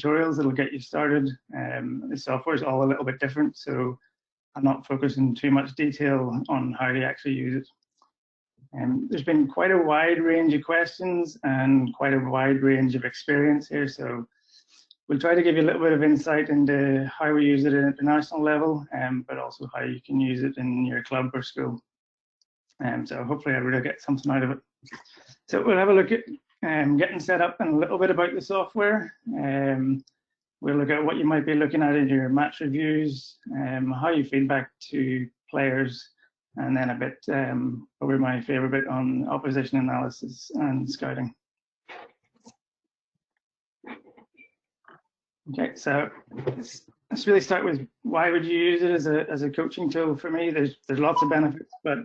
tutorials that'll get you started. The software is all a little bit different, so I'm not focusing too much detail on how to actually use it. There's been quite a wide range of questions and quite a wide range of experience here, so we'll try to give you a little bit of insight into how we use it at international level, but also how you can use it in your club or school. So hopefully everybody will get something out of it. So we'll have a look at getting set up and a little bit about the software. We'll look at what you might be looking at in your match reviews, how you feedback to players, and then a bit, probably my favorite bit, on opposition analysis and scouting. Okay, so let's really start with why would you use it as a coaching tool. For me, there's lots of benefits, but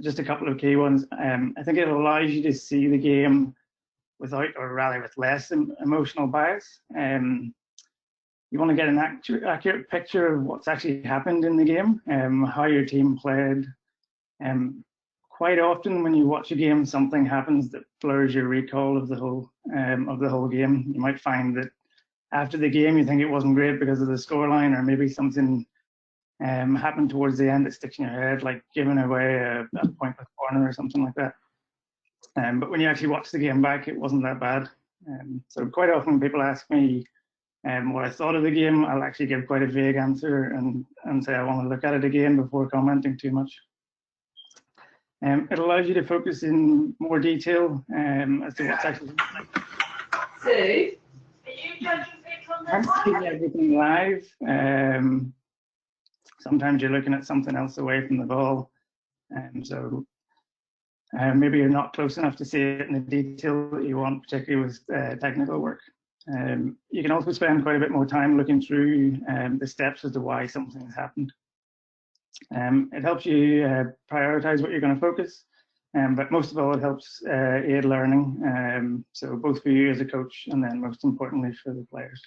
just a couple of key ones. I think it allows you to see the game without, or rather with less, emotional bias. You want to get an accurate picture of what's actually happened in the game, how your team played. Quite often when you watch a game, something happens that blurs your recall of the whole game. You might find that after the game you think it wasn't great because of the scoreline, or maybe something happened towards the end that sticks in your head, like giving away a pointless corner or something like that. But when you actually watch the game back, it wasn't that bad. So quite often people ask me what I thought of the game. I'll actually give quite a vague answer and say I want to look at it again before commenting too much. It allows you to focus in more detail as to what's actually happening. Sue, are you judging things on I'm seeing everything live. Sometimes you're looking at something else away from the ball, so maybe you're not close enough to see it in the detail that you want, particularly with technical work. You can also spend quite a bit more time looking through the steps as to why something has happened. It helps you prioritize what you're going to focus, but most of all, it helps aid learning, so both for you as a coach and then most importantly for the players.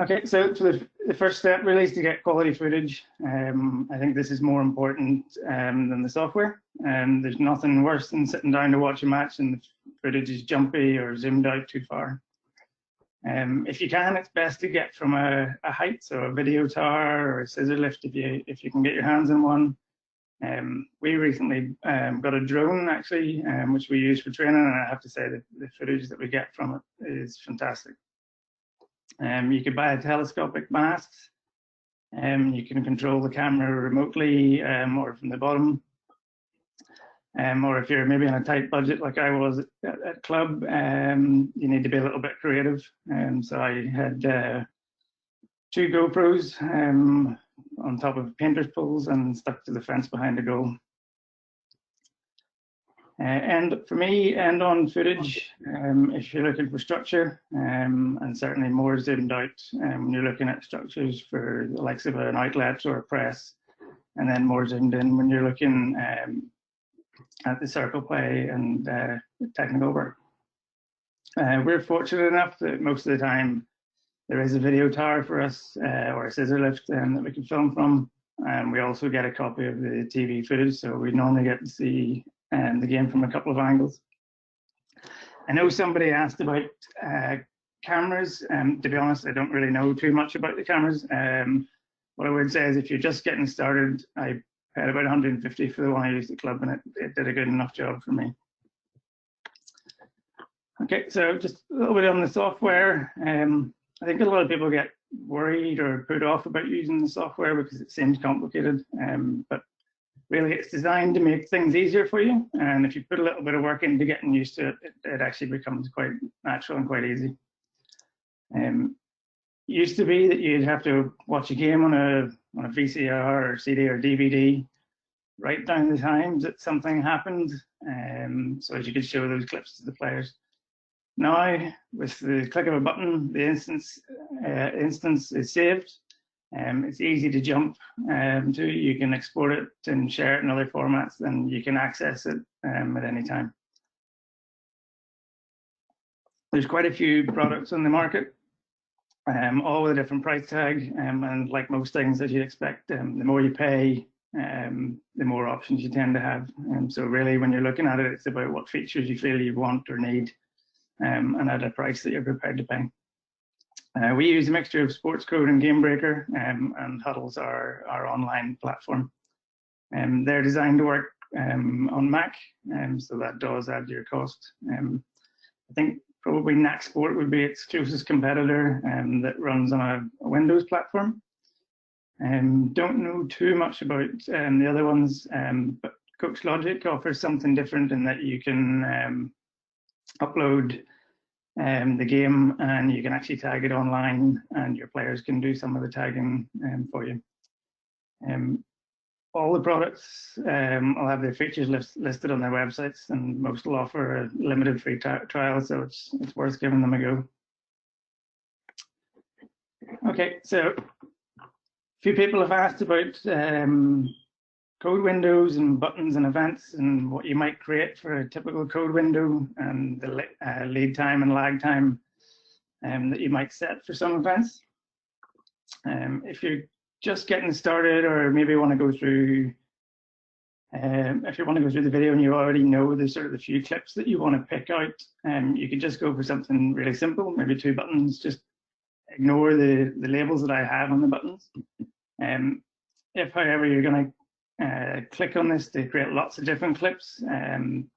Okay, so the first step really is to get quality footage. I think this is more important than the software. There's nothing worse than sitting down to watch a match and the footage is jumpy or zoomed out too far. If you can, it's best to get from a height, so a video tower or a scissor lift if you can get your hands on one. We recently got a drone actually, which we use for training, and I have to say that the footage that we get from it is fantastic. You could buy a telescopic mast. You can control the camera remotely or from the bottom. Or if you're maybe on a tight budget like I was at club, you need to be a little bit creative. So I had 2 GoPros on top of painter's poles and stuck to the fence behind the goal. And for me, end-on footage, if you're looking for structure, and certainly more zoomed out when you're looking at structures for the likes of an outlet or a press, and then more zoomed in when you're looking at the circle play and technical work. We're fortunate enough that most of the time there is a video tower for us or a scissor lift that we can film from. We also get a copy of the TV footage, so we normally get to see the game from a couple of angles. I know somebody asked about cameras. To be honest, I don't really know too much about the cameras. What I would say is if you're just getting started, I paid about 150 for the one I used at club, and it did a good enough job for me. Okay, so just a little bit on the software. I think a lot of people get worried or put off about using the software because it seems complicated, but really it's designed to make things easier for you. And if you put a little bit of work into getting used to it, it actually becomes quite natural and quite easy. Used to be that you'd have to watch a game on a VCR or CD or DVD, write down the times that something happened, so as you could show those clips to the players. Now, with the click of a button, the instance is saved. It's easy to jump to. You can export it and share it in other formats, and you can access it at any time. There's quite a few products on the market, all with a different price tag, and like most things, as you'd expect, the more you pay, the more options you tend to have. So really, when you're looking at it, it's about what features you feel you want or need, and at a price that you're prepared to pay. We use a mixture of Sports Code and Game Breaker, and Huddle's our online platform. They're designed to work on Mac, so that does add to your cost. I think probably NAC Sport would be its closest competitor, that runs on a Windows platform. Don't know too much about the other ones, but Coach Logic offers something different in that you can upload the game and you can actually tag it online, and your players can do some of the tagging for you. All the products will have their features listed on their websites, and most will offer a limited free trial, so it's worth giving them a go. Okay, so a few people have asked about code windows and buttons and events and what you might create for a typical code window, and the lead time and lag time that you might set for some events. If you're just getting started, or maybe want to go through, if you want to go through the video and you already know the sort of the few clips that you want to pick out, you could just go for something really simple, maybe 2 buttons. Just ignore the labels that I have on the buttons. If, however, you're going to click on this to create lots of different clips, and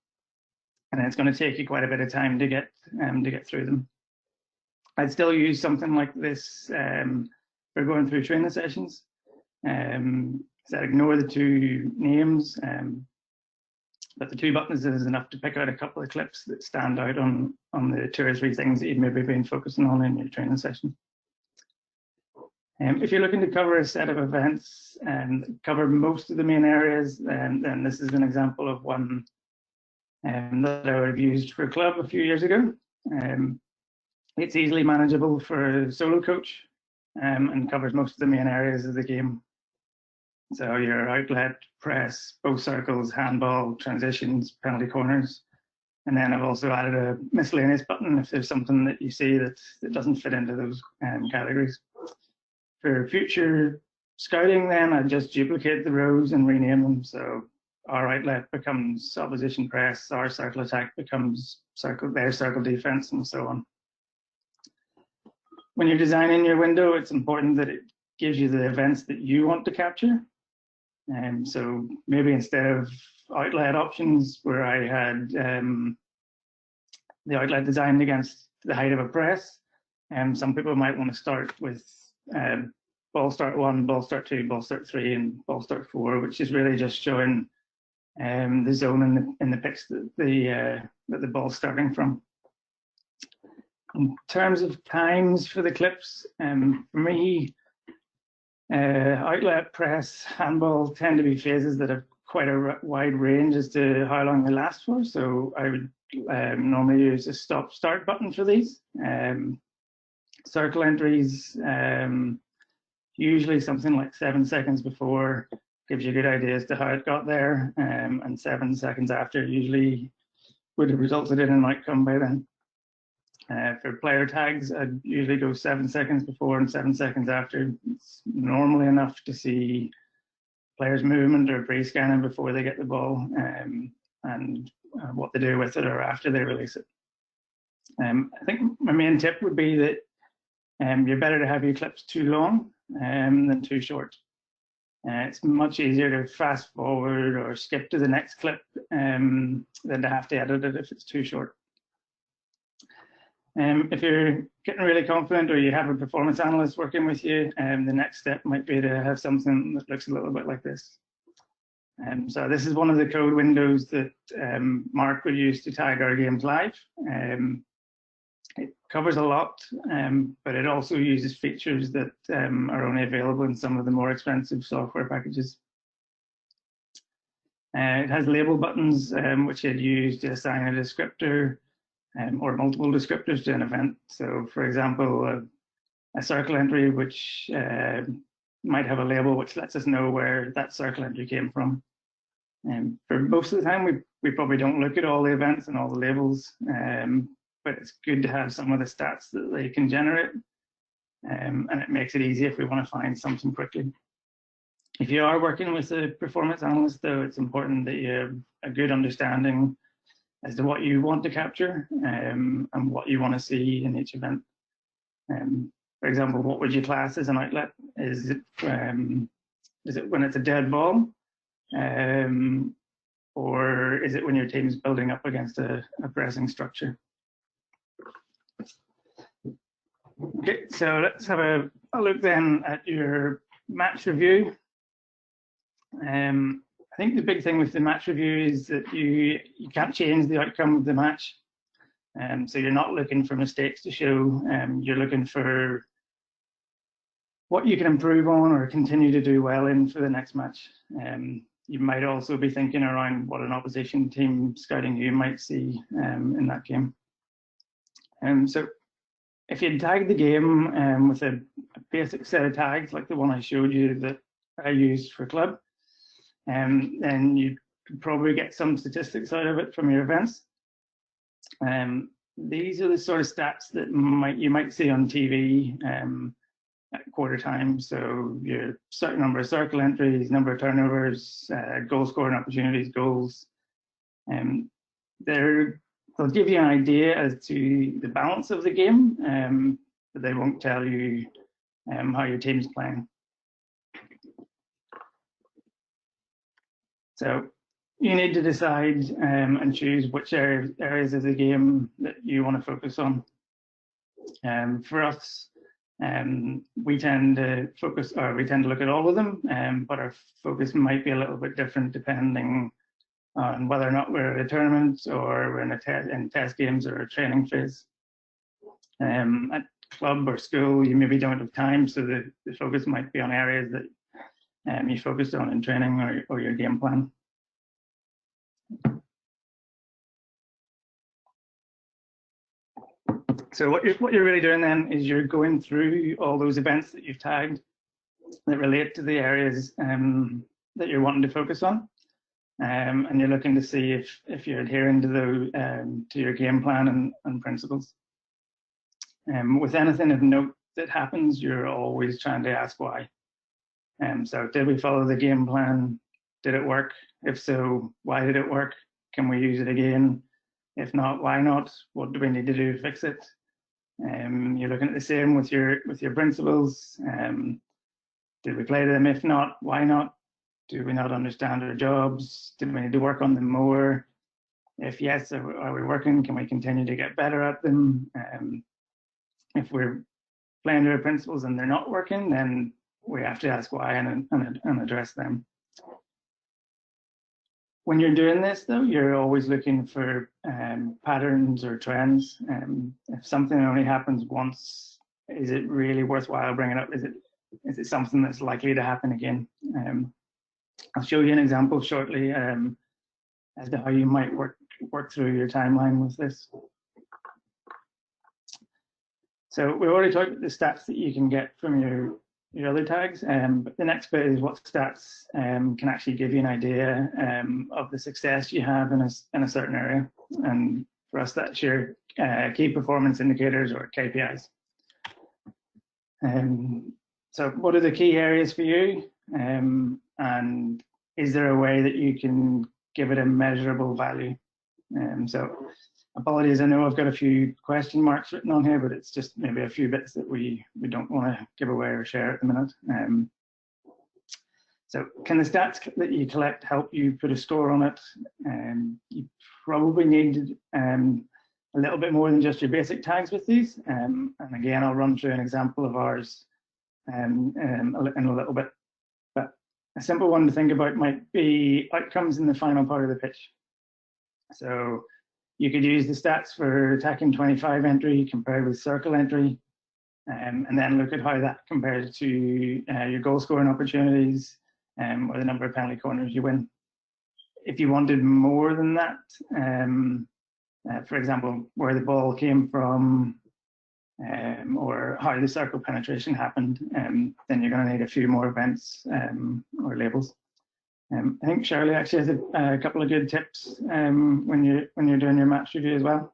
it's going to take you quite a bit of time to get through them. I'd still use something like this for going through training sessions. So ignore the 2 names, but the 2 buttons is enough to pick out a couple of clips that stand out on the 2 or 3 things that you've maybe been focusing on in your training session. If you're looking to cover a set of events and cover most of the main areas, then this is an example of one that I would have used for a club a few years ago. It's easily manageable for a solo coach, and covers most of the main areas of the game. So your outlet, press, both circles, handball, transitions, penalty corners. And then I've also added a miscellaneous button if there's something that you see that doesn't fit into those categories. For future scouting, then I just duplicate the rows and rename them. So our outlet becomes opposition press, our circle attack becomes their circle defense, and so on. When you're designing your window, it's important that it gives you the events that you want to capture. And so maybe instead of outlet options where I had the outlet designed against the height of a press, some people might want to start with ball start 1, ball start 2, ball start 3, and ball start 4, which is really just showing the zone in the pitch that the ball's starting from. In terms of times for the clips, for me, outlet, press, handball tend to be phases that have quite a wide range as to how long they last for. So I would normally use a stop-start button for these. Circle entries, usually something like 7 seconds before gives you a good idea as to how it got there, and 7 seconds after usually would have resulted in an outcome by then. For player tags, I'd usually go 7 seconds before and 7 seconds after. It's normally enough to see players' movement or pre-scanning before they get the ball, and what they do with it or after they release it. I think my main tip would be that you're better to have your clips too long than too short. It's much easier to fast forward or skip to the next clip than to have to edit it if it's too short. If you're getting really confident or you have a performance analyst working with you, the next step might be to have something that looks a little bit like this. So this is one of the code windows that Mark would use to tag our games live. It covers a lot, but it also uses features that are only available in some of the more expensive software packages. It has label buttons, which you'd use to assign a descriptor or multiple descriptors to an event. So, for example, a circle entry which might have a label which lets us know where that circle entry came from. For most of the time, we probably don't look at all the events and all the labels, but it's good to have some of the stats that they can generate, and it makes it easy if we want to find something quickly. If you are working with a performance analyst, though, it's important that you have a good understanding as to what you want to capture and what you want to see in each event. For example, what would you class as an outlet? Is it when it's a dead ball? Or is it when your team's building up against a pressing structure? Okay, so let's have a look then at your match review. I think the big thing with the match review is that you can't change the outcome of the match. So you're not looking for mistakes to show. You're looking for what you can improve on or continue to do well in for the next match. You might also be thinking around what an opposition team scouting you might see in that game. So if you tag the game with a basic set of tags like the one I showed you that I used for club, then you could probably get some statistics out of it from your events. These are the sort of stats that you might see on TV at quarter time. So your certain number of circle entries, number of turnovers, goal scoring opportunities, goals. They'll give you an idea as to the balance of the game, but they won't tell you how your team's playing. So you need to decide and choose which areas of the game that you want to focus on. For us, we tend to look at all of them, but our focus might be a little bit different depending on whether or not we're at a tournament or we're in test games or a training phase. At club or school, you maybe don't have time, so the focus might be on areas that you focused on in training or your game plan. So what you're really doing then is you're going through all those events that you've tagged that relate to the areas that you're wanting to focus on, and you're looking to see if you're adhering to your game plan and principles. With anything of note that happens, you're always trying to ask why. So did we follow the game plan? Did it work? If so, why did it work? Can we use it again? If not, why not? What do we need to do to fix it? You're looking at the same with your principles. Did we play them? If not, why not? Do we not understand our jobs? Do we need to work on them more? If yes, are we working? Can we continue to get better at them? If we're playing to our principles and they're not working, then we have to ask why and address them. When you're doing this, though, you're always looking for patterns or trends. If something only happens once, is it really worthwhile bringing it up? Is it something that's likely to happen again? I'll show you an example shortly as to how you might work through your timeline with this. So we already talked about the stats that you can get from your other tags, but the next bit is what stats can actually give you an idea of the success you have in a certain area. And for us, that's your key performance indicators or KPIs. So what are the key areas for you? And is there a way that you can give it a measurable value? So apologies, I know I've got a few question marks written on here, but it's just maybe a few bits that we don't want to give away or share at the minute. So can the stats that you collect help you put a score on it? You probably need a little bit more than just your basic tags with these. And again, I'll run through an example of ours in a little bit. But a simple one to think about might be outcomes in the final part of the pitch. So you could use the stats for attacking 25 entry compared with circle entry, and then look at how that compares to your goal scoring opportunities or the number of penalty corners you win. If you wanted more than that, for example, where the ball came from or how the circle penetration happened, then you're going to need a few more events or labels. I think Shirley actually has a couple of good tips when you're doing your match review as well.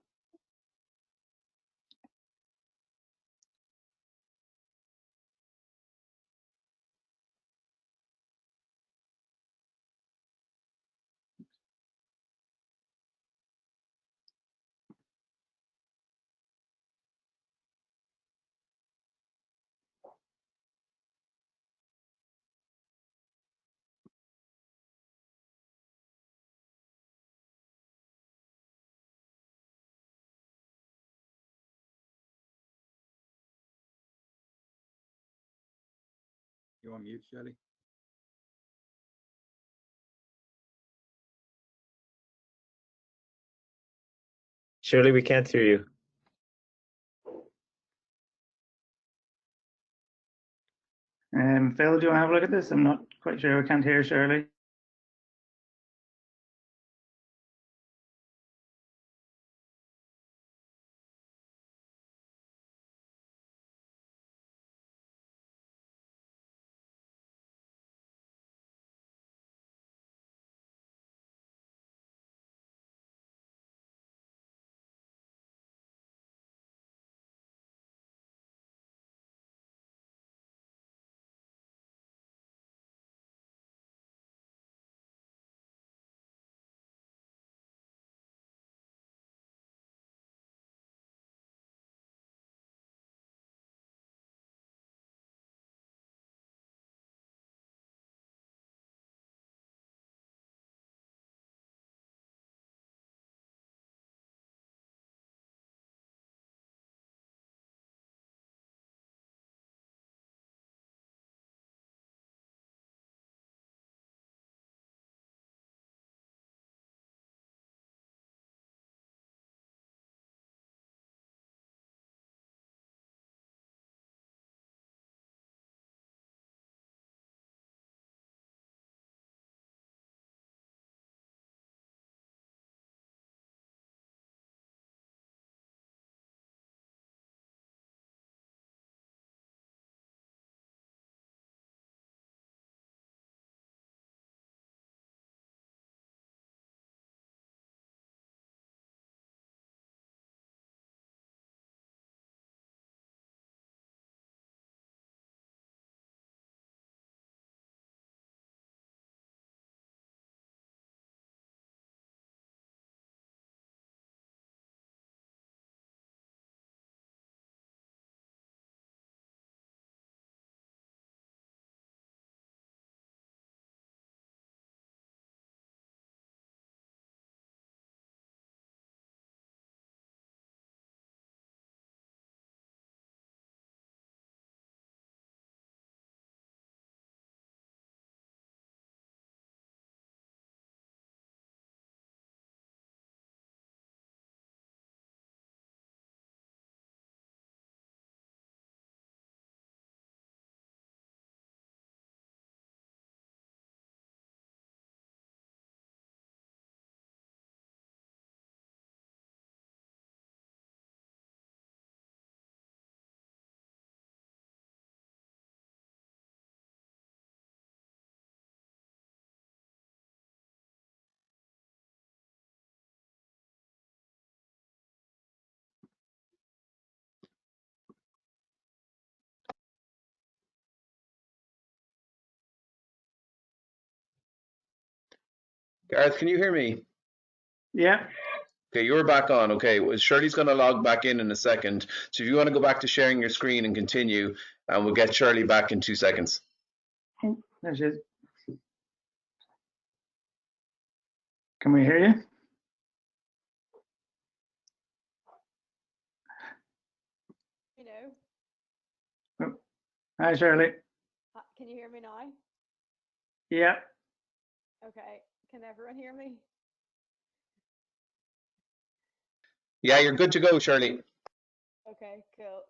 You're on mute, Shirley. Shirley, we can't hear you. Phil, do you want to have a look at this? I'm not quite sure. I can't hear Shirley. Gareth, can you hear me? Yeah. Okay, you're back on. Okay, well, Shirley's going to log back in a second. So if you want to go back to sharing your screen and continue, and we'll get Shirley back in 2 seconds. There she is. Can we hear you? You know. Oh. Hi, Shirley. Can you hear me now? Yeah. Okay. Can everyone hear me? Yeah, you're good to go, Shirley. Okay, cool.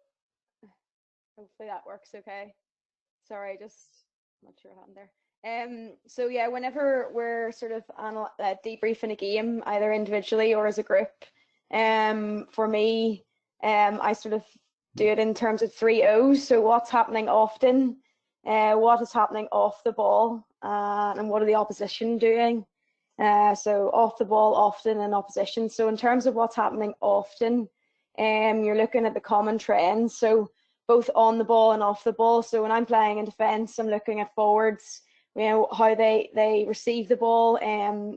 Hopefully that works okay. Sorry, just not sure what happened there. So yeah, whenever we're sort of debriefing a game, either individually or as a group, for me, I sort of do it in terms of 3 O's. So what's happening often, what is happening off the ball, and what are the opposition doing? So off the ball often and opposition. So in terms of what's happening often, you're looking at the common trends. So both on the ball and off the ball. So when I'm playing in defence, I'm looking at forwards, you know, how they receive the ball,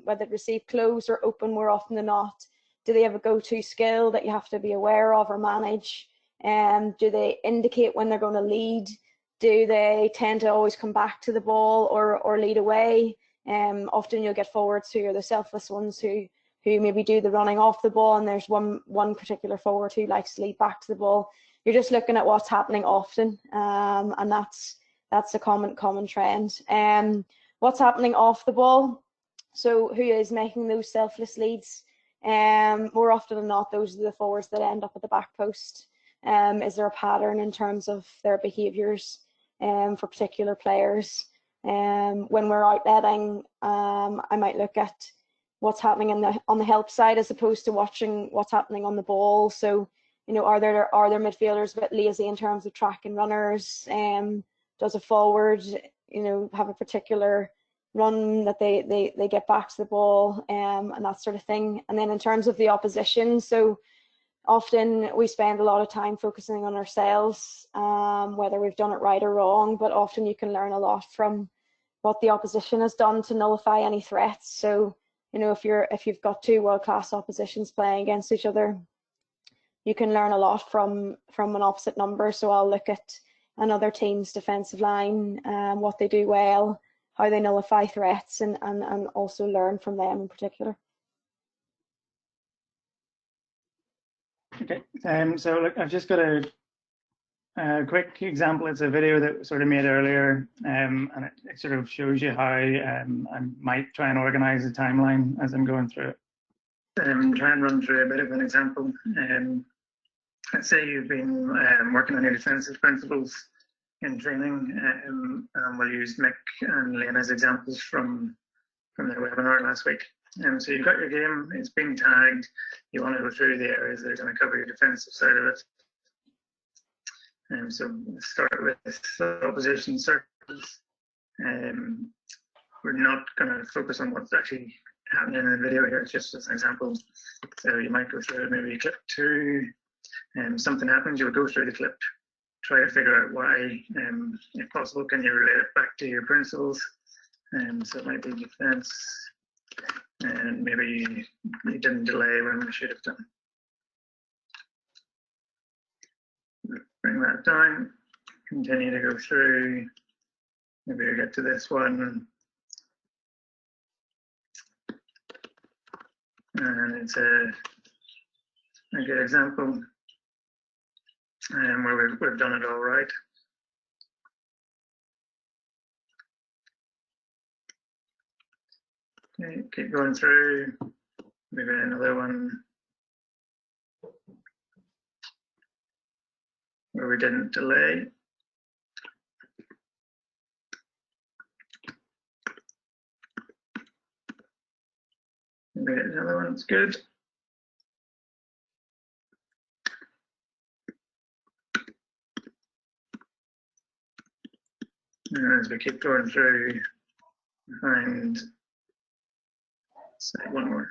whether it receive close or open more often than not. Do they have a go-to skill that you have to be aware of or manage? Do they indicate when they're going to lead? Do they tend to always come back to the ball or lead away? Often you'll get forwards who are the selfless ones who maybe do the running off the ball, and there's one particular forward who likes to lead back to the ball. You're just looking at what's happening often, and that's that's a common trend. What's happening off the ball? So who is making those selfless leads? More often than not, those are the forwards that end up at the back post. Is there a pattern in terms of their behaviours for particular players? When we're outletting, I might look at what's happening on the help side as opposed to watching what's happening on the ball. So, you know, are there midfielders a bit lazy in terms of tracking runners? Does a forward, you know, have a particular run that they get back to the ball, and that sort of thing? And then in terms of the opposition, so often we spend a lot of time focusing on ourselves, whether we've done it right or wrong, but often you can learn a lot from what the opposition has done to nullify any threats. So, you know, if you've got two world-class oppositions playing against each other, you can learn a lot from an opposite number. So I'll look at another team's defensive line, what they do well, how they nullify threats, and also learn from them in particular. Okay, so look, I've just got a quick example. It's a video that sort of made earlier, and it sort of shows you how I might try and organize a timeline as I'm going through it. Try and run through a bit of an example. Let's say you've been working on your defensive principles in training, and we'll use Mick and Lane as examples from their webinar last week. So you've got your game, it's been tagged, you want to go through the areas that are going to cover your defensive side of it. So let's start with opposition circles. We're not going to focus on what's actually happening in the video here, it's just as an example. So you might go through maybe clip 2, and something happens, you would go through the clip, try to figure out why, if possible, can you relate it back to your principles? So it might be defense, and maybe you didn't delay when you should have done. Bring that down, continue to go through, maybe you get to this one, and it's a good example where we've done it all right. Okay, keep going through, maybe another one where we didn't delay. Maybe another one's good. And as we keep going through, find say one more.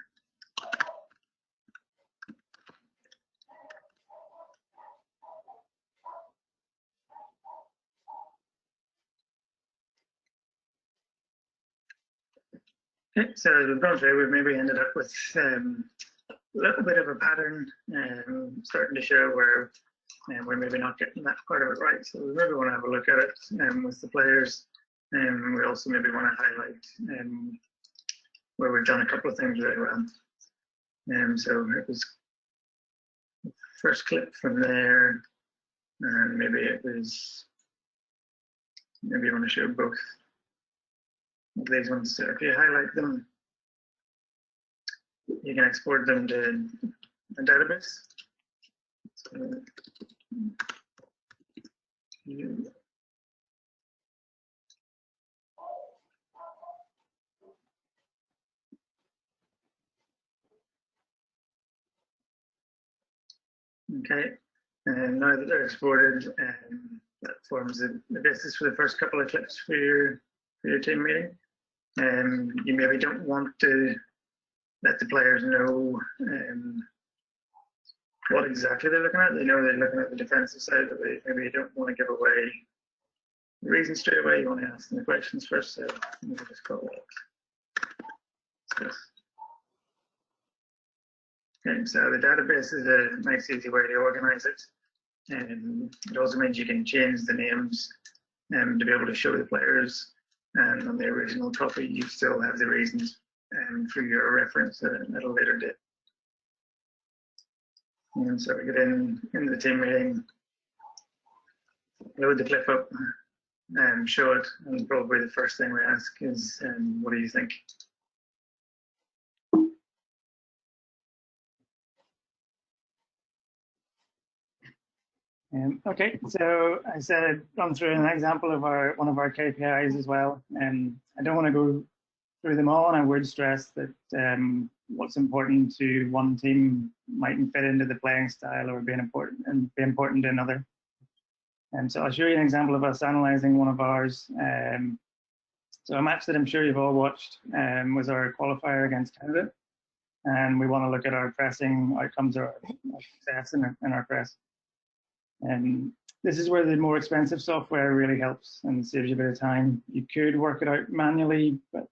Okay, so as we've gone through, we've maybe ended up with a little bit of a pattern, starting to show where we're maybe not getting that part of it right. So we maybe want to have a look at it with the players, and we also maybe want to highlight where we've done a couple of things really well. So it was the first clip from there, and maybe it was, maybe you want to show both of these ones. So if you highlight them, you can export them to a database. So okay, and now that they're exported, that forms the basis for the first couple of clips for your team meeting. You maybe don't want to let the players know what exactly they're looking at. They know they're looking at the defensive side of it. Maybe you don't want to give away the reason straight away. You want to ask them the questions first. So maybe just call it. Okay, so the database is a nice, easy way to organize it. And it also means you can change the names to be able to show the players. And on the original copy, you still have the reasons for your reference at a later date. And so we get into the team meeting, load the clip up, show it. And probably the first thing we ask is, what do you think? Okay, so I said I'd run through an example of one of our KPIs as well. I don't want to go through them all, and I would stress that what's important to one team mightn't fit into the playing style or be important to another. So I'll show you an example of us analysing one of ours. So a match that I'm sure you've all watched was our qualifier against Canada, and we want to look at our pressing outcomes or our success in our press. This is where the more expensive software really helps and saves you a bit of time. You could work it out manually, but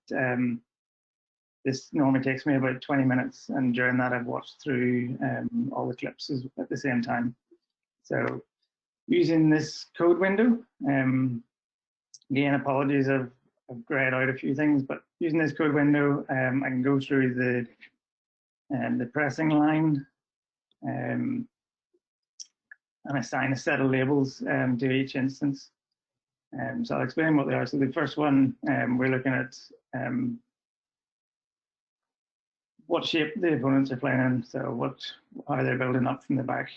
this normally takes me about 20 minutes, and during that I've watched through all the clips at the same time. So using this code window, again, apologies, I've grayed out a few things, but using this code window, I can go through the pressing line, and assign a set of labels to each instance. So I'll explain what they are. So the first one, we're looking at what shape the opponents are playing in, so how they're building up from the back.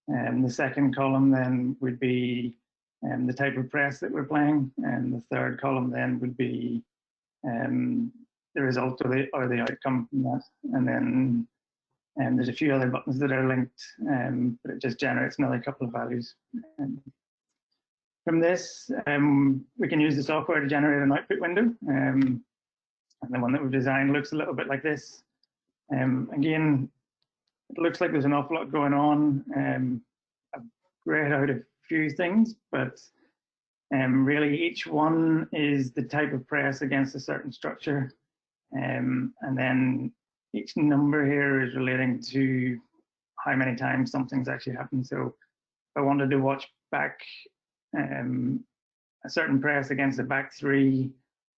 The second column then would be the type of press that we're playing, and the third column then would be the result or the outcome from that. And then there's a few other buttons that are linked, but it just generates another couple of values. From this, we can use the software to generate an output window. And the one that we've designed looks a little bit like this. Again, it looks like there's an awful lot going on. I've grayed out a few things, but really each one is the type of press against a certain structure. And then each number here is relating to how many times something's actually happened. So if I wanted to watch back a certain press against a back three,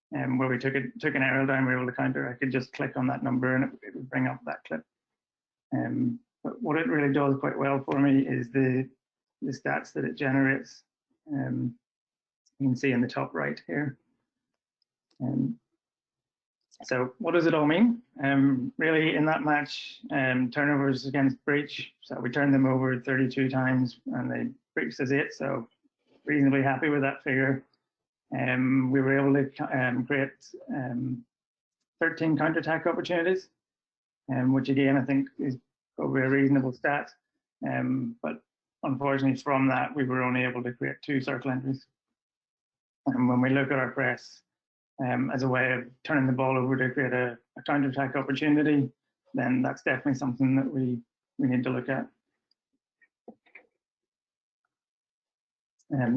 where we took an arrow down, we were able to counter, I could just click on that number and it would bring up that clip. But what it really does quite well for me is the stats that it generates. You can see in the top right here. So what does it all mean? Really, in that match, turnovers against breach, so we turned them over 32 times and they breached us 8, so reasonably happy with that figure. We were able to create 13 counterattack opportunities, which again I think is probably a reasonable stat. But unfortunately from that we were only able to create 2 circle entries. And when we look at our press, as a way of turning the ball over to create a counter-attack opportunity, then that's definitely something that we need to look at.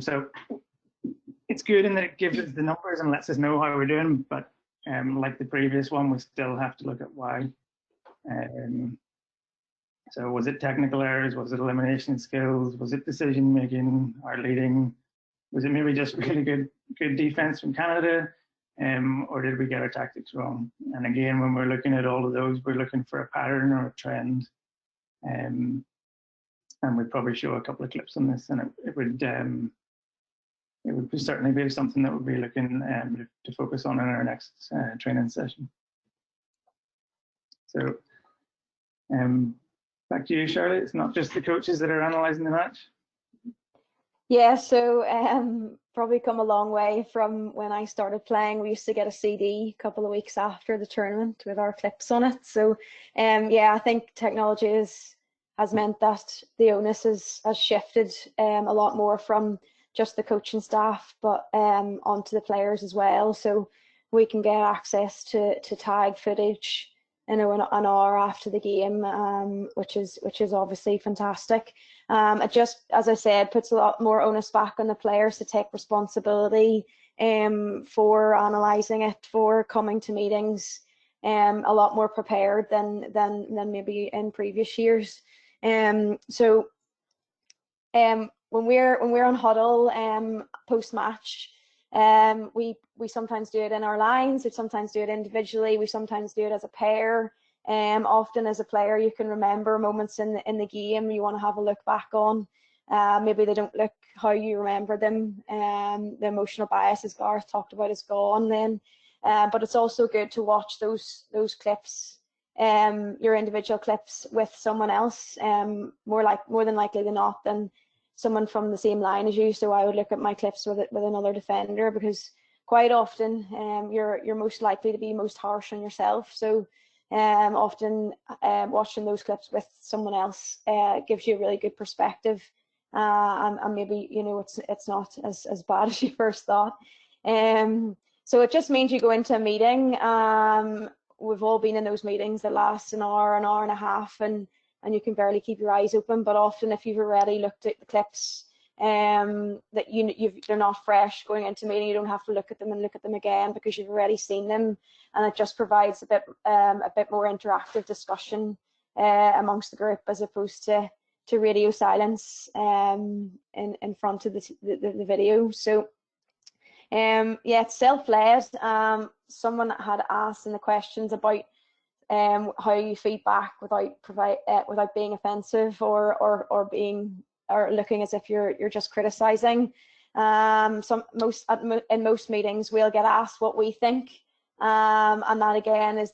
So it's good in that it gives us the numbers and lets us know how we're doing, but like the previous one, we still have to look at why. So was it technical errors? Was it elimination skills? Was it decision making, our leading? Was it maybe just really good defense from Canada? Or did we get our tactics wrong? And again, when we're looking at all of those, we're looking for a pattern or a trend. And we'd probably show a couple of clips on this, and it would certainly be something that we'll be looking to focus on in our next training session. So back to you, Shirley. It's not just the coaches that are analysing the match. Yeah, so probably come a long way from when I started playing. We used to get a CD a couple of weeks after the tournament with our clips on it. So yeah, I think technology has meant that the onus has shifted a lot more from just the coaching staff, but onto the players as well. So we can get access to tag footage, you know, an hour after the game, which is obviously fantastic. It just, as I said, puts a lot more onus back on the players to take responsibility for analysing it, for coming to meetings, a lot more prepared than maybe in previous years. So when we're on huddle post match, we sometimes do it in our lines, we sometimes do it individually, we sometimes do it as a pair. Often as a player you can remember moments in the game you want to have a look back on. maybe they don't look how you remember them. The emotional bias, as Gareth talked about, is gone then. But it's also good to watch those clips, your individual clips, with someone else, more than likely than not, than someone from the same line as you. So I would look at my clips with another defender, because quite often you're most likely to be most harsh on yourself. So often watching those clips with someone else gives you a really good perspective, and maybe, you know, it's not as bad as you first thought. So it just means you go into a meeting. We've all been in those meetings that last an hour and a half, and you can barely keep your eyes open. But often, if you've already looked at the clips, that they're not fresh going into meeting, you don't have to look at them and look at them again, because you've already seen them, and it just provides a bit more interactive discussion amongst the group, as opposed to radio silence in front of the video. So yeah, it's self-led. Someone had asked in the questions about how you feedback without being offensive or looking as if you're just criticizing. In most meetings we'll get asked what we think, and that again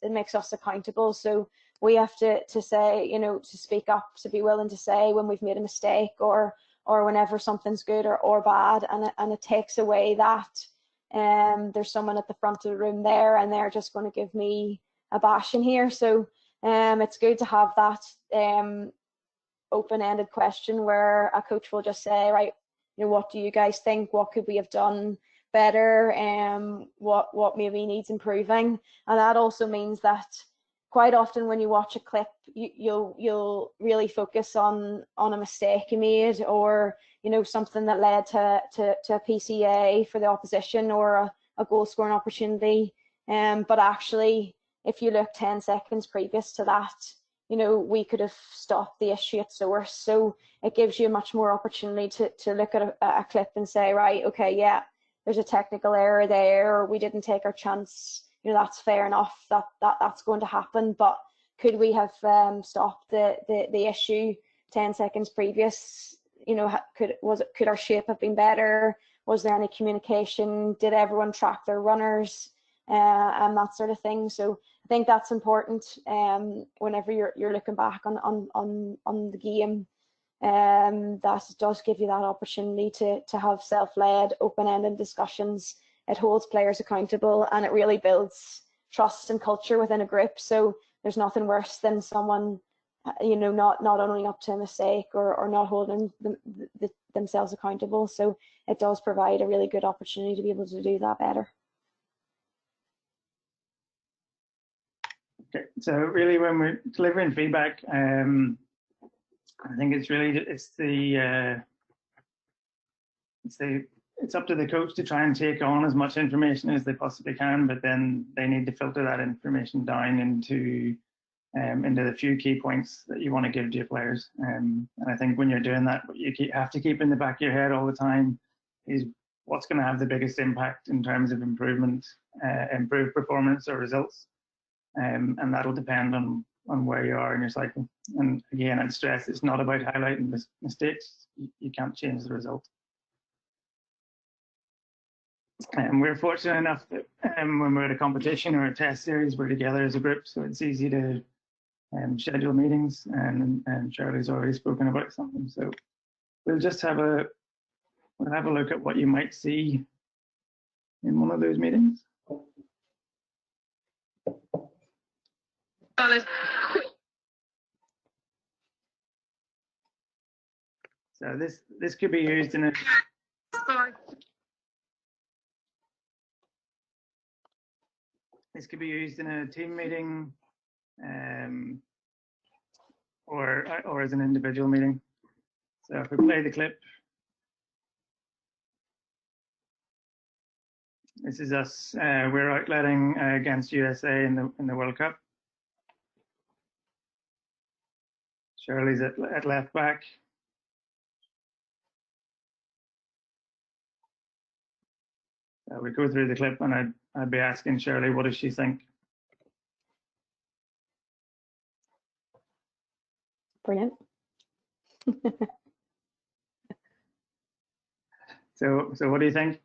makes us accountable. So we have to say, you know, to speak up, to be willing to say when we've made a mistake, or whenever something's good or bad, and it takes away that there's someone at the front of the room there, and they're just going to give me a bashing here. So it's good to have that open-ended question where a coach will just say, right, you know, what do you guys think? What could we have done better? What maybe needs improving? And that also means that quite often when you watch a clip, you'll really focus on a mistake you made, or, you know, something that led to a PCA for the opposition, or a goal scoring opportunity. But actually, if you look 10 seconds previous to that, you know, we could have stopped the issue at source. So it gives you much more opportunity to look at a clip and say, right, okay, yeah, there's a technical error there, or we didn't take our chance. You know, that's fair enough. That's going to happen. But could we have stopped the issue 10 seconds previous? You know, could our shape have been better? Was there any communication? Did everyone track their runners? And that sort of thing. So I think that's important whenever you're looking back on the game. That does give you that opportunity to have self-led, open-ended discussions. It holds players accountable, and it really builds trust and culture within a group. So there's nothing worse than someone, you know, not owning up to a mistake, or not holding themselves accountable. So it does provide a really good opportunity to be able to do that better. Okay, so really when we're delivering feedback, I think it's up to the coach to try and take on as much information as they possibly can, but then they need to filter that information down into the few key points that you want to give to your players. And I think when you're doing that, what you have to keep in the back of your head all the time is what's going to have the biggest impact in terms of improved performance or results. And that'll depend on where you are in your cycle. And again, I'd stress it's not about highlighting mistakes. You can't change the result. And we're fortunate enough that when we're at a competition or a test series, we're together as a group, so it's easy to schedule meetings. And Shirley's already spoken about something, so we'll just have a look at what you might see in one of those meetings. So this could be used in a team meeting, or as an individual meeting. So if we play the clip, this is us. We're outletting against USA in the World Cup. Shirley's at left back. We go through the clip, and I'd be asking Shirley, what does she think? Brilliant. So what do you think?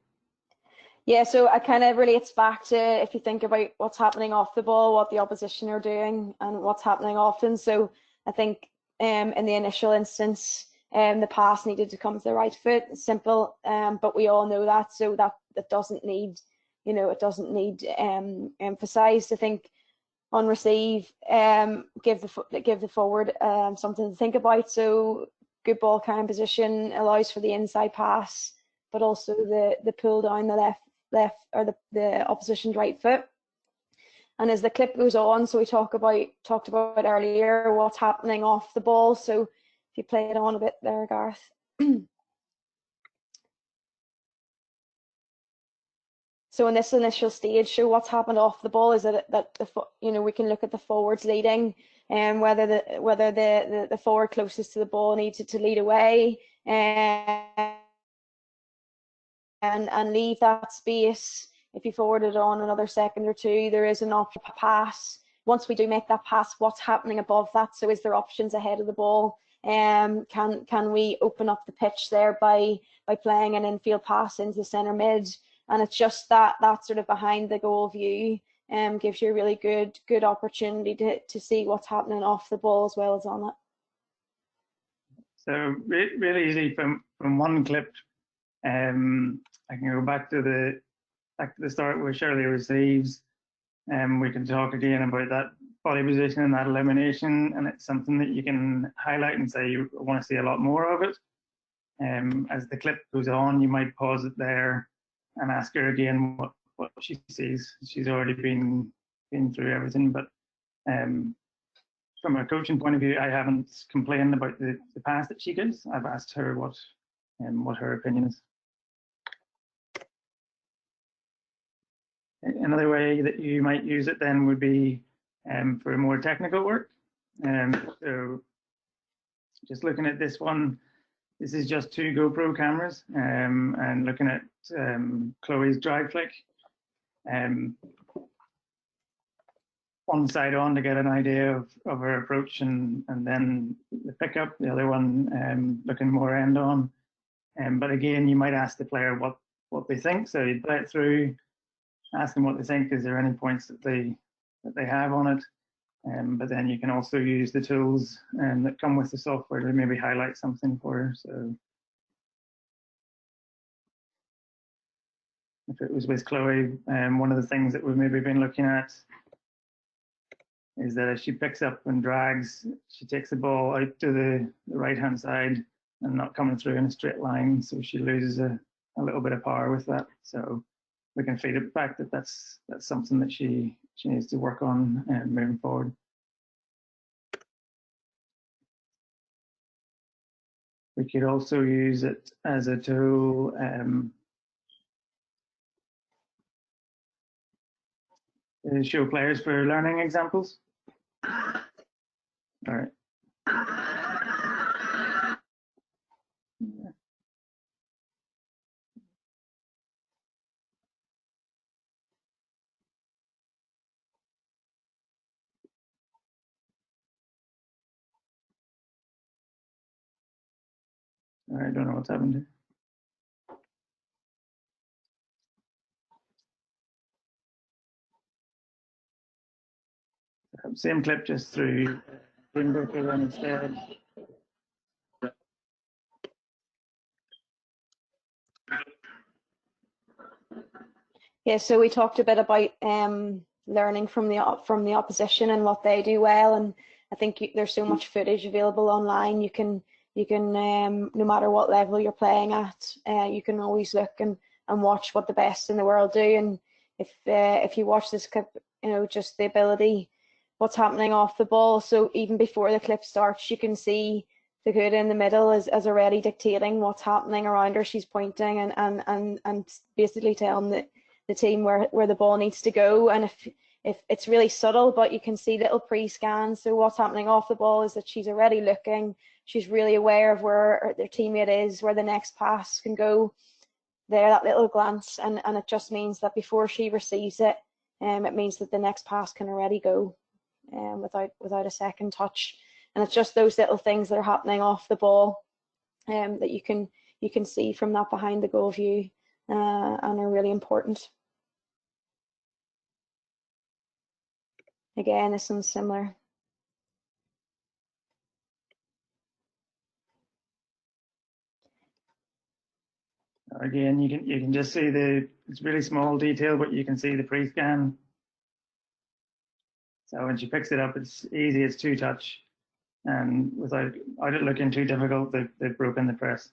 Yeah, so it kind of relates back to if you think about what's happening off the ball, what the opposition are doing, and what's happening often. So I think in the initial instance, the pass needed to come to the right foot. It's simple, but we all know that, so that doesn't need, it doesn't need emphasized. I think on receive, give the forward something to think about. So good ball carrying position allows for the inside pass, but also the pull down the left or the opposition's right foot. And as the clip goes on, so we talked about earlier what's happening off the ball. So if you play it on a bit there, Gareth. So in this initial stage, so what's happened off the ball is that we can look at the forwards leading, and whether the forward closest to the ball needed to lead away, and leave that space. If you forward it on another second or two, there is an option to pass. Once we do make that pass, what's happening above that? So is there options ahead of the ball? Can we open up the pitch there by playing an infield pass into centre mid? And it's just that sort of behind the goal view gives you a really good opportunity to see what's happening off the ball as well as on it. So really easy from one clip. I can go back to the start where Shirley receives, and we can talk again about that body position and that elimination, and it's something that you can highlight and say you want to see a lot more of it. As the clip goes on, you might pause it there and ask her again what she sees. She's already been through everything, but from a coaching point of view, I haven't complained about the pass that she gives. I've asked her what her opinion is. Another way that you might use it then would be for more technical work. So just looking at this one, this is just 2 GoPro cameras, and looking at Chloe's drive flick. One side on to get an idea of her approach, and then the pickup, the other one looking more end on. But again, you might ask the player what they think. So you play it through, ask them what they think. Is there any points that they have on it? But then you can also use the tools that come with the software to maybe highlight something for her. So if it was with Chloe, one of the things that we've maybe been looking at is that as she picks up and drags, she takes the ball out to the right-hand side and not coming through in a straight line, so she loses a little bit of power with that. So we can feed it back that that's something that she needs to work on moving forward. We could also use it as a tool to show players for learning examples. All right. I don't know what's happened here. Same clip, just through Greenbrook run instead. Yeah, so we talked a bit about learning from the opposition and what they do well, and I think there's so much footage available online. You can no matter what level you're playing at, you can always look and watch what the best in the world do. And if you watch this clip, just the ability, what's happening off the ball. So even before the clip starts, you can see the good in the middle is already dictating what's happening around her. She's pointing and basically telling the team where the ball needs to go. And if it's really subtle, but you can see little pre-scans. So what's happening off the ball is that she's already looking. She's really aware of where their teammate is, where the next pass can go. There, that little glance, and it just means that before she receives it, it means that the next pass can already go without a second touch. And it's just those little things that are happening off the ball that you can see from that behind the goal view and are really important. Again, this one's similar. Again, you can just see it's really small detail, but you can see the pre-scan. So when she picks it up, it's easy, it's two touch, and without it looking too difficult, they've broken the press.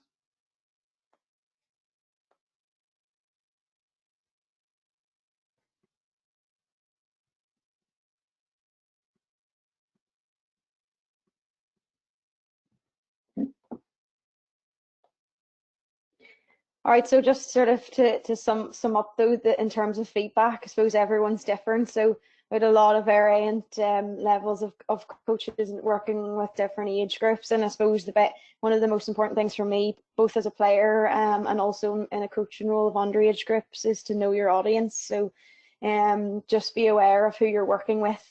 All right, so just sort of to sum up though, in terms of feedback, I suppose everyone's different. So we had a lot of variant levels of coaches working with different age groups, and I suppose one of the most important things for me, both as a player and also in a coaching role of underage groups, is to know your audience. So just be aware of who you're working with,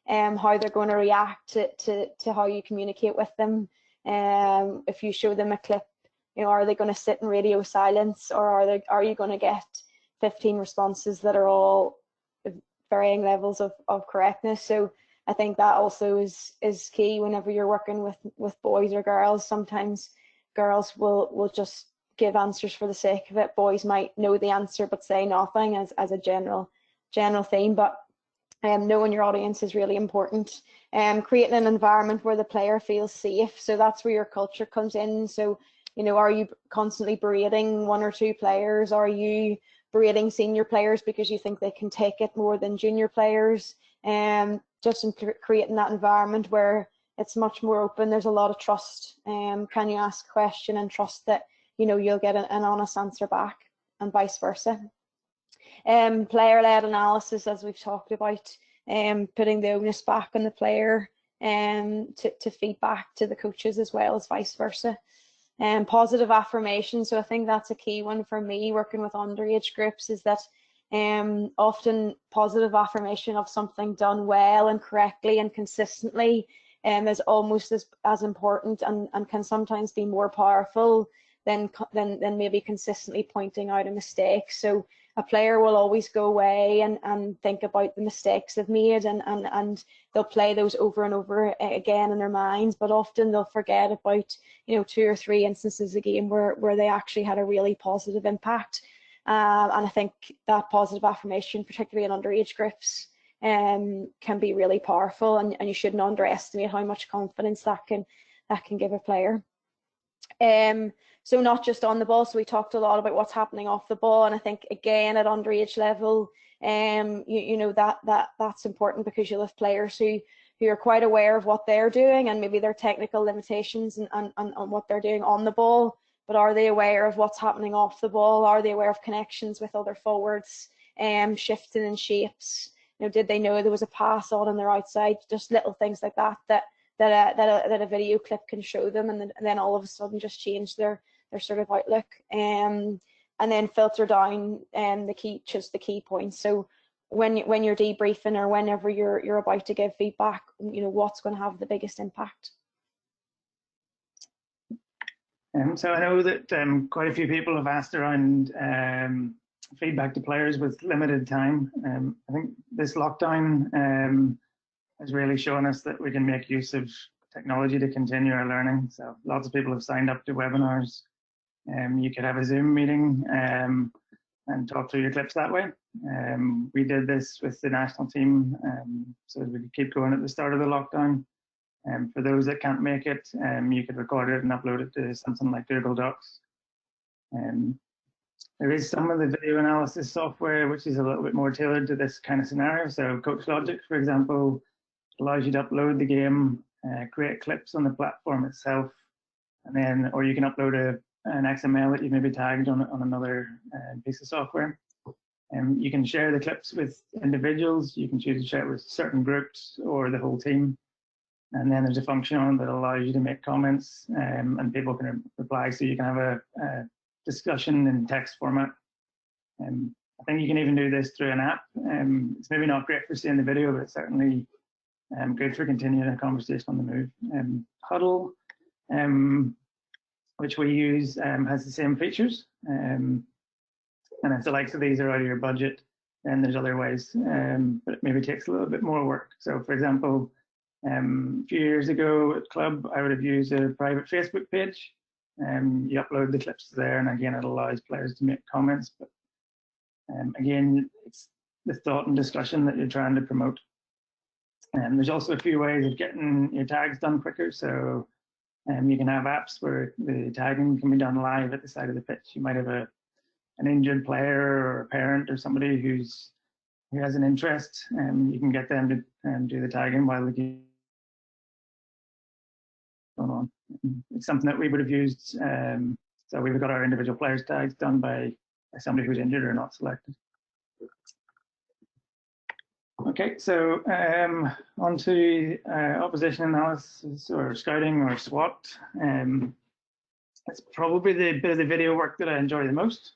how they're going to react to how you communicate with them. If you show them a clip, are they going to sit in radio silence, or are you going to get 15 responses that are all varying levels of correctness? So I think that also is key whenever you're working with boys or girls. Sometimes girls will just give answers for the sake of it. Boys might know the answer but say nothing as a general theme. But knowing your audience is really important. Creating an environment where the player feels safe. So that's where your culture comes in. So are you constantly berating one or two players? Are you berating senior players because you think they can take it more than junior players? Just in creating that environment where it's much more open, there's a lot of trust. Can you ask a question and trust that you'll get an honest answer back, and vice versa. Player-led analysis, as we've talked about, putting the onus back on the player to feedback to the coaches as well as vice versa. Positive affirmation. So I think that's a key one for me working with underage groups, is that often positive affirmation of something done well and correctly and consistently is almost as important and can sometimes be more powerful than maybe consistently pointing out a mistake. So a player will always go away and think about the mistakes they've made, and they'll play those over and over again in their minds, but often they'll forget about 2 or 3 instances a game where they actually had a really positive impact. And I think that positive affirmation, particularly in underage groups, can be really powerful, and you shouldn't underestimate how much confidence that can give a player. So not just on the ball. So we talked a lot about what's happening off the ball, and I think again at underage level, that's important, because you'll have players who are quite aware of what they're doing and maybe their technical limitations and what they're doing on the ball. But are they aware of what's happening off the ball? Are they aware of connections with other forwards, shifting in shapes? Did they know there was a pass on their outside? Just little things like that a video clip can show them, and then all of a sudden just change their sort of outlook, and then filter down the key points. So when you're debriefing, or whenever you're about to give feedback, what's going to have the biggest impact. So I know that quite a few people have asked around feedback to players with limited time. I think this lockdown has really shown us that we can make use of technology to continue our learning. So lots of people have signed up to webinars. You could have a Zoom meeting and talk through your clips that way. We did this with the national team so we could keep going at the start of the lockdown. For those that can't make it, you could record it and upload it to something like Google Docs. There is some of the video analysis software which is a little bit more tailored to this kind of scenario. So Coach Logic, for example, allows you to upload the game, create clips on the platform itself, and then, or you can upload an XML that you maybe tagged on another piece of software. You can share the clips with individuals. You can choose to share it with certain groups or the whole team. And then there's a function on that allows you to make comments and people can reply. So you can have a discussion in text format. I think you can even do this through an app. It's maybe not great for seeing the video, but it certainly good for continuing a conversation on the move. Huddle, which we use, has the same features. And if the likes of these are out of your budget, then there's other ways, but it maybe takes a little bit more work. So for example, a few years ago at Club, I would have used a private Facebook page. You upload the clips there, and again, it allows players to make comments. But again, it's the thought and discussion that you're trying to promote. And there's also a few ways of getting your tags done quicker. So you can have apps where the tagging can be done live at the side of the pitch. You might have an injured player or a parent or somebody who has an interest, and you can get them to do the tagging while the game is going on. It's something that we would have used. So we've got our individual players tags done by somebody who's injured or not selected. Okay, so on to opposition analysis or scouting or SWOT. It's probably the bit of the video work that I enjoy the most.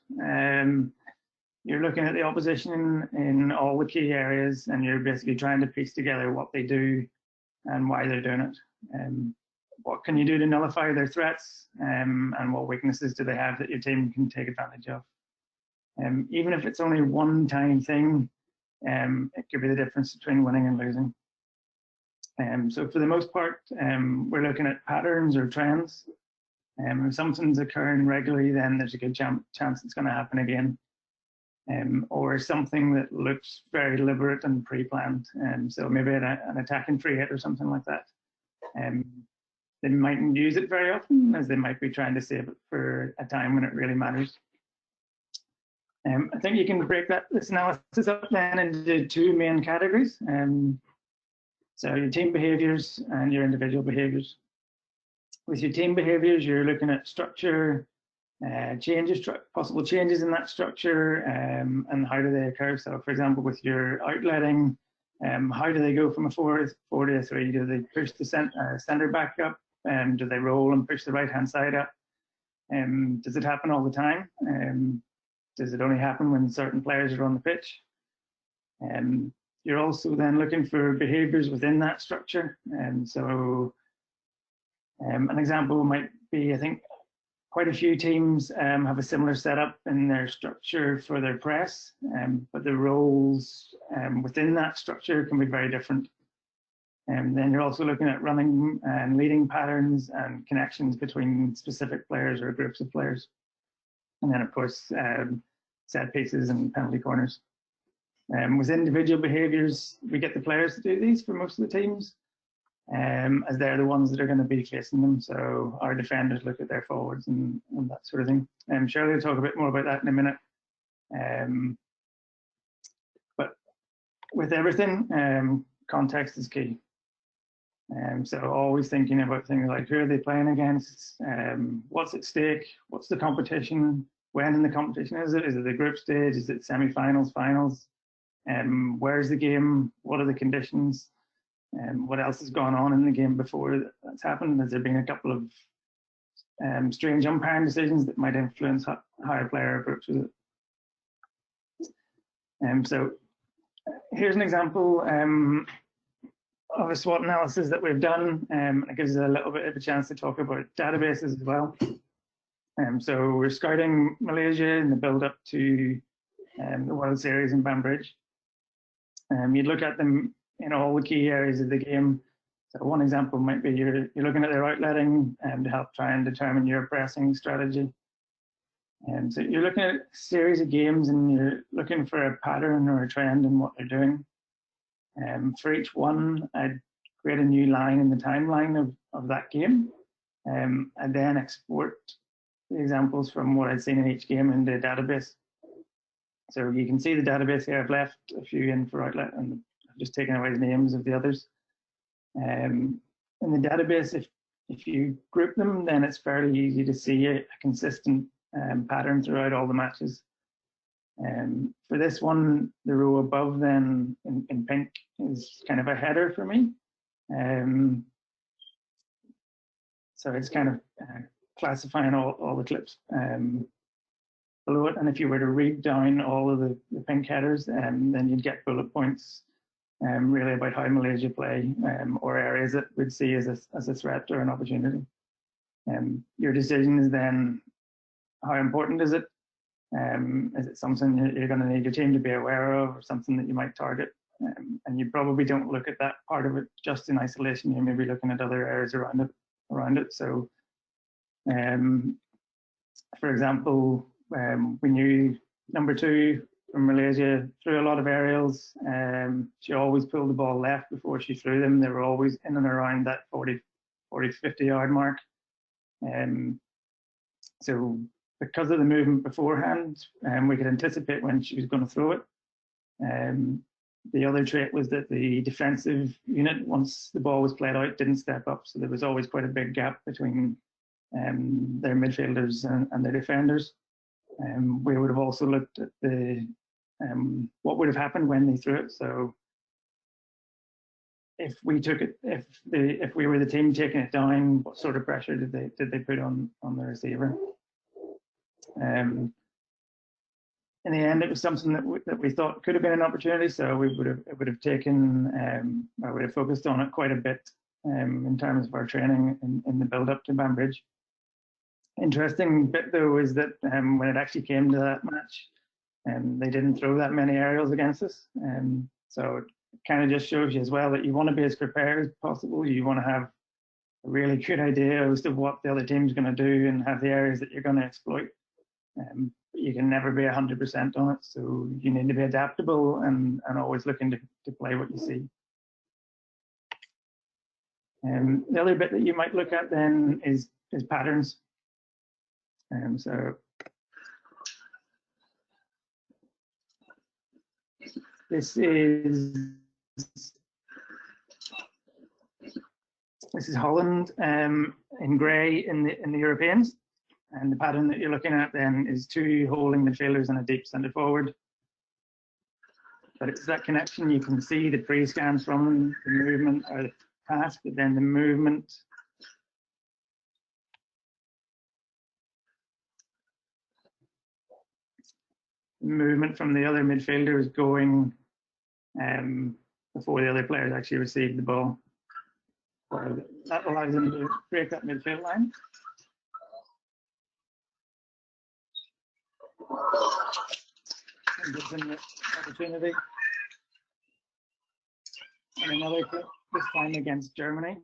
You're looking at the opposition in all the key areas, and you're basically trying to piece together what they do and why they're doing it. What can you do to nullify their threats, and what weaknesses do they have that your team can take advantage of? Even if it's only one tiny thing, it could be the difference between winning and losing. So for the most part, we're looking at patterns or trends. If something's occurring regularly, then there's a good chance it's going to happen again. Or something that looks very deliberate and pre-planned. So maybe an attacking free hit or something like that. They mightn't use it very often, as they might be trying to save it for a time when it really matters. I think you can break this analysis up then into two main categories. So your team behaviors and your individual behaviors. With your team behaviors, you're looking at structure, possible changes in that structure, and how do they occur. So for example, with your outletting, how do they go from a 4 to a 3? Do they push the center back up? Do they roll and push the right-hand side up? Does it happen all the time? Does it only happen when certain players are on the pitch? You're also then looking for behaviors within that structure. So an example might be, I think, quite a few teams have a similar setup in their structure for their press, but the roles within that structure can be very different. And then you're also looking at running and leading patterns and connections between specific players or groups of players. And then, of course, set pieces and penalty corners. With individual behaviors, we get the players to do these for most of the teams, as they're the ones that are going to be facing them. So our defenders look at their forwards and that sort of thing. Shirley will talk a bit more about that in a minute. But with everything, context is key. So always thinking about things like, who are they playing against? What's at stake? What's the competition? When in the competition is it? Is it the group stage? Is it semi-finals, finals? Where's the game? What are the conditions? What else has gone on in the game before that's happened? Has there been a couple of strange umpiring decisions that might influence how a player approaches it? So here's an example of a SWOT analysis that we've done, and it gives us a little bit of a chance to talk about databases as well. So we're scouting Malaysia in the build-up to the World Series in Banbridge. You'd look at them in all the key areas of the game. So one example might be you're looking at their outletting to help try and determine your pressing strategy. So you're looking at a series of games and you're looking for a pattern or a trend in what they're doing. For each one, I'd create a new line in the timeline of that game, and then export the examples from what I'd seen in each game into a database. So you can see the database here. I've left a few in for outlet, and I've just taken away the names of the others. In the database, if you group them, then it's fairly easy to see a consistent pattern throughout all the matches. For this one, the row above then in pink is kind of a header for me. So it's kind of classifying all the clips below it. And if you were to read down all of the pink headers, then you'd get bullet points really about how Malaysia play, or areas that we'd see as a threat or an opportunity. Your decision is then, how important is it? Is it something you're going to need your team to be aware of, or something that you might target? And you probably don't look at that part of it just in isolation. You may be looking at other areas around it. So, for example, we knew number 2 from Malaysia threw a lot of aerials. She always pulled the ball left before she threw them. They were always in and around that 40, 50 yard mark. So because of the movement beforehand, we could anticipate when she was going to throw it. The other trait was that the defensive unit, once the ball was played out, didn't step up. So there was always quite a big gap between their midfielders and their defenders. We would have also looked at the what would have happened when they threw it. So if we took it, if we were the team taking it down, what sort of pressure did they put on the receiver? In the end, it was something that we thought could have been an opportunity. So we would have taken, I would have focused on it quite a bit in terms of our training in the build up to Banbridge. Interesting bit though is that when it actually came to that match, they didn't throw that many aerials against us. So it kind of just shows you as well that you want to be as prepared as possible. You want to have a really good idea as to what the other team's going to do and have the areas that you're going to exploit. You can never be 100% on it, so you need to be adaptable and always looking to play what you see. The other bit that you might look at then is patterns. So this is Holland in grey in the Europeans. And the pattern that you're looking at then is 2 holding midfielders and a deep centre forward. But it's that connection. You can see the pre-scans from them, the movement or the pass, but then the movement. Movement from the other midfielders going before the other players actually receive the ball. So that allows them to break that midfield line. And gives them the opportunity. And another clip, this time against Germany.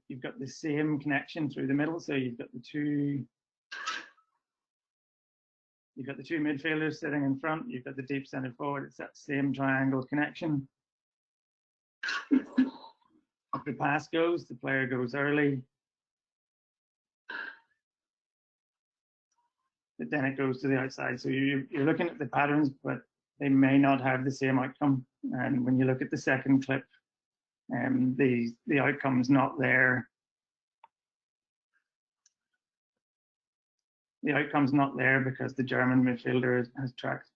You've got the same connection through the middle, so you've got the two midfielders sitting in front, you've got the deep centre forward, it's that same triangle connection. If the pass goes, the player goes early. But then it goes to the outside. So you're looking at the patterns, but they may not have the same outcome. And when you look at the second clip, the outcome's not there. The outcome's not there because the German midfielder has tracked.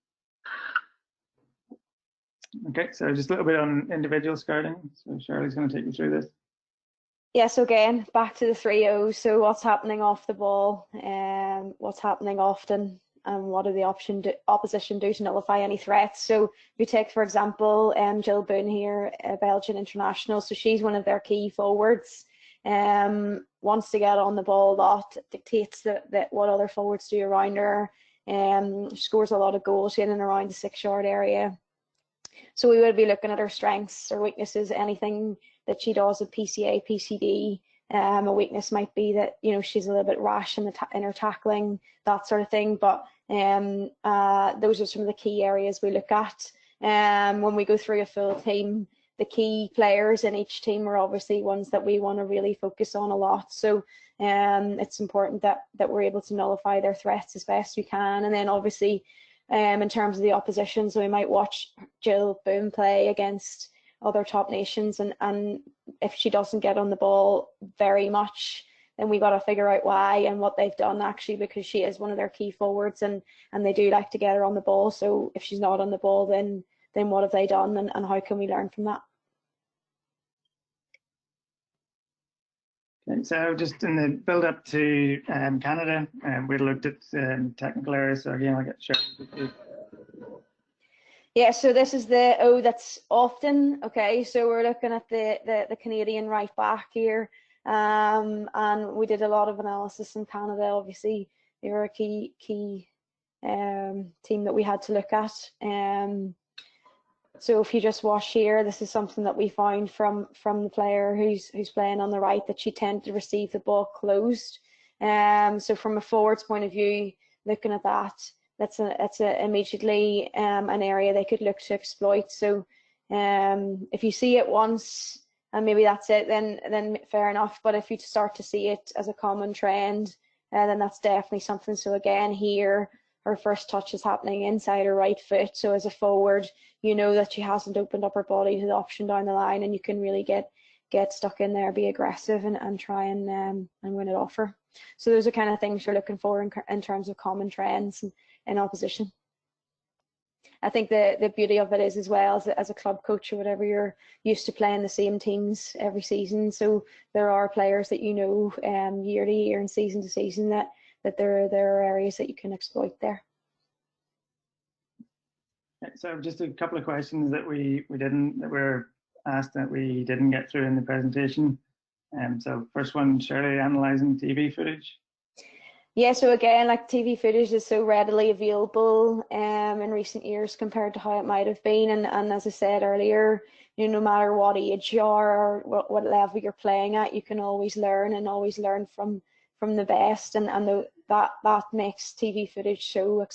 Okay, so just a little bit on individual scouting. So Shirley's going to take you through this. Yeah, so again, back to the 3 O's. So what's happening off the ball, what's happening often, and what do the opposition do to nullify any threats? So if you take, for example, Jill Boone here, a Belgian international, so she's one of their key forwards, wants to get on the ball a lot, dictates that what other forwards do around her, scores a lot of goals in and around the 6-yard area. So we would be looking at her strengths or weaknesses, anything that she does at PCA, PCD. A weakness might be that, you know, she's a little bit rash in her tackling, that sort of thing. But those are some of the key areas we look at. When we go through a full team, the key players in each team are obviously ones that we want to really focus on a lot. So it's important that we're able to nullify their threats as best we can. And then obviously, in terms of the opposition, so we might watch Jill Boone play against other top nations, and if she doesn't get on the ball very much, then we got to figure out why and what they've done, actually, because she is one of their key forwards, and they do like to get her on the ball. So if she's not on the ball, then what have they done, and how can we learn from that? Okay, so just in the build up to Canada, we looked at technical areas. So again, I'll get Shirley. Yeah, so this is the that's often. Okay, so we're looking at the Canadian right back here, and we did a lot of analysis in Canada. Obviously, they were a key team that we had to look at. So if you just watch here, this is something that we found from the player who's playing on the right, that she tended to receive the ball closed. So from a forward's point of view, looking at that, that's immediately an area they could look to exploit. So if you see it once and maybe that's it, then fair enough. But if you start to see it as a common trend, then that's definitely something. So again, here her first touch is happening inside her right foot. So as a forward, you know that she hasn't opened up her body to the option down the line, and you can really get stuck in there, be aggressive, and try and win it off her. So those are kind of things you're looking for in terms of common trends in opposition. I think the beauty of it is as well as a club coach or whatever, you're used to playing the same teams every season. So there are players that you know year to year and season to season that there are areas that you can exploit there. So just a couple of questions that were asked that we didn't get through in the presentation. So first one, Shirley, analysing TV footage. Yeah, so again, like TV footage is so readily available in recent years compared to how it might have been, and as I said earlier, you know, no matter what age you are or what level you're playing at, you can always learn from the best, and that makes TV footage so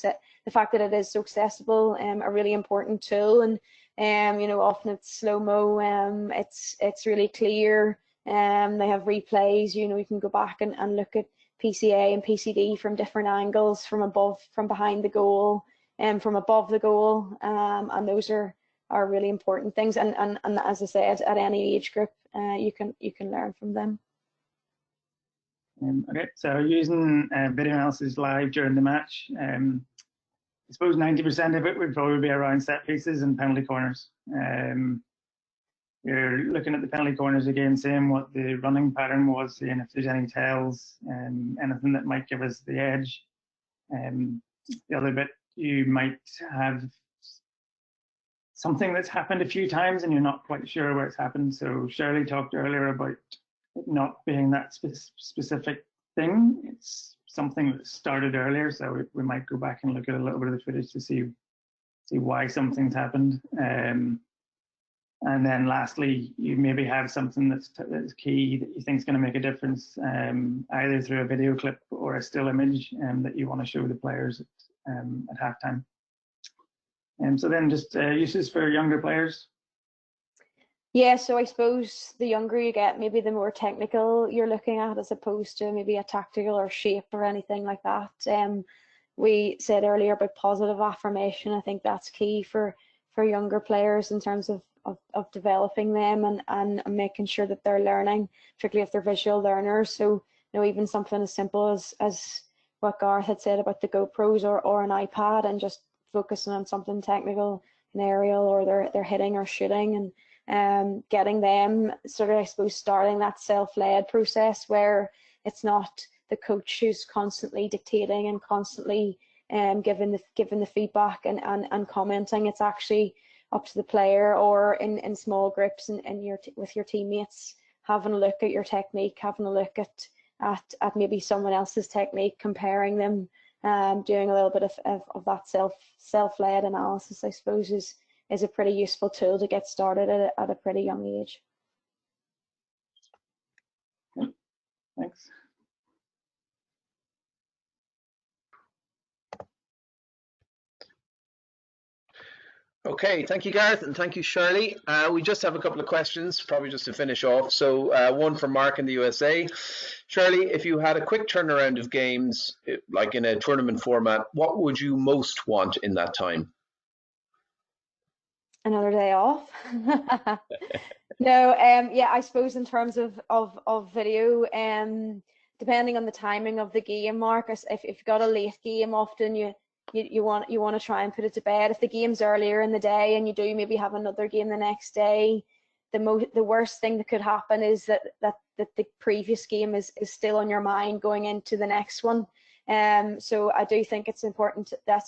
the fact that it is so accessible a really important tool. And you know, often it's slow-mo, it's really clear. They have replays, you know, you can go back and look at PCA and PCD from different angles, from above, from behind the goal, and from above the goal, and those are really important things. And as I said, at any age group, you can learn from them. Okay, so using video analysis live during the match, I suppose 90% of it would probably be around set pieces and penalty corners. You're looking at the penalty corners again, seeing what the running pattern was, seeing if there's any tails, anything that might give us the edge. The other bit, you might have something that's happened a few times and you're not quite sure where it's happened. So Shirley talked earlier about it not being that specific thing. It's something that started earlier, so we might go back and look at a little bit of the footage to see why something's happened. And then lastly, you maybe have something that's key that you think is going to make a difference, either through a video clip or a still image that you want to show the players at halftime. So then just uses for younger players. Yeah, so I suppose the younger you get, maybe the more technical you're looking at, as opposed to maybe a tactical or shape or anything like that. We said earlier about positive affirmation. I think that's key for younger players in terms of developing them and making sure that they're learning, particularly if they're visual learners. So, you know, even something as simple as what Gareth had said about the GoPros or an iPad, and just focusing on something technical, an aerial, or they're hitting or shooting, and getting them sort of, I suppose, starting that self-led process where it's not the coach who's constantly dictating and constantly giving the feedback and commenting. It's actually up to the player, or in small groups and with your teammates, having a look at your technique, having a look at maybe someone else's technique, comparing them, doing a little bit of that self-led analysis, I suppose, is a pretty useful tool to get started at a pretty young age. Thanks. Okay, thank you, Gareth, and thank you, Shirley. We just have a couple of questions, probably just to finish off. So one from Mark in the USA. Shirley, if you had a quick turnaround of games, like in a tournament format, what would you most want in that time? Another day off. No, yeah, I suppose in terms of video, depending on the timing of the game, Mark, if you've got a late game, often you want to try and put it to bed. If the game's earlier in the day and you do maybe have another game the next day, the worst thing that could happen is that the previous game is still on your mind going into the next one. So I do think it's important that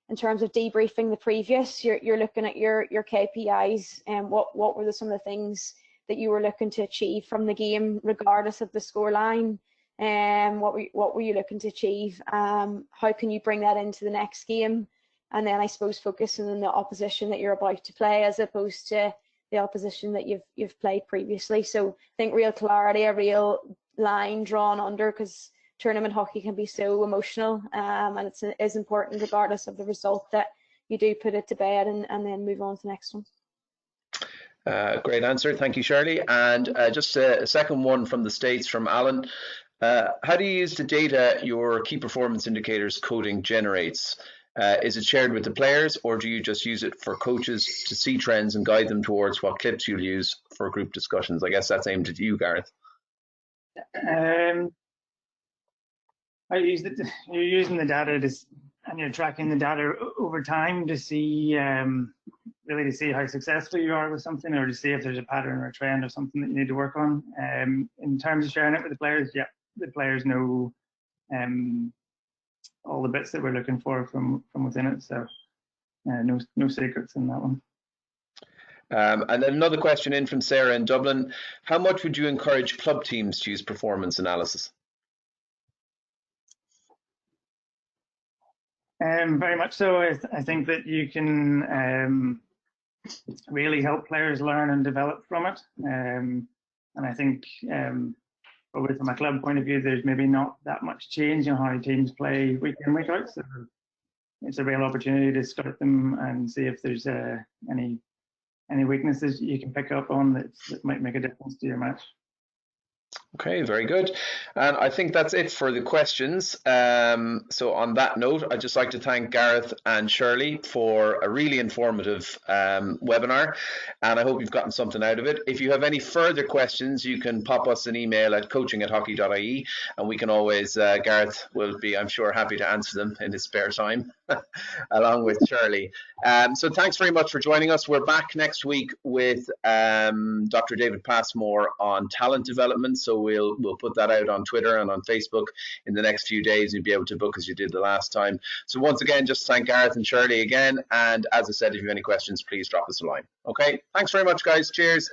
in terms of debriefing the previous, you're looking at your KPIs and what were some of the things that you were looking to achieve from the game, regardless of the scoreline. What were you looking to achieve? How can you bring that into the next game? And then I suppose focusing on the opposition that you're about to play as opposed to the opposition that you've played previously. So I think real clarity, a real line drawn under, because tournament hockey can be so emotional, and it is important regardless of the result that you do put it to bed and then move on to the next one. Great answer. Thank you, Shirley. And just a second one from the States from Alan. How do you use the data your key performance indicators coding generates? Is it shared with the players, or do you just use it for coaches to see trends and guide them towards what clips you'll use for group discussions? I guess that's aimed at you, Gareth. You're using the data and you're tracking the data over time to see really to see how successful you are with something, or to see if there's a pattern or a trend or something that you need to work on. In terms of sharing it with the players, yeah, the players know all the bits that we're looking for from within it. So no secrets in that one. And then another question in from Sarah in Dublin. How much would you encourage club teams to use performance analysis? Very much so. I think that you can really help players learn and develop from it. And I think probably from a club point of view, there's maybe not that much change in how teams play week in, week out. So it's a real opportunity to scout them and see if there's any weaknesses you can pick up on that might make a difference to your match. Okay, very good. And I think that's it for the questions. So on that note, I'd just like to thank Gareth and Shirley for a really informative webinar, and I hope you've gotten something out of it. If you have any further questions, you can pop us an email at coaching@hockey.ie, and we can always, Gareth will be, I'm sure, happy to answer them in his spare time, along with Shirley. So thanks very much for joining us. We're back next week with Dr. David Passmore on talent development. So we'll put that out on Twitter and on Facebook in the next few days. You'll be able to book as you did the last time. So once again, just thank Gareth and Shirley again. And as I said, if you have any questions, please drop us a line. Okay, thanks very much, guys. Cheers.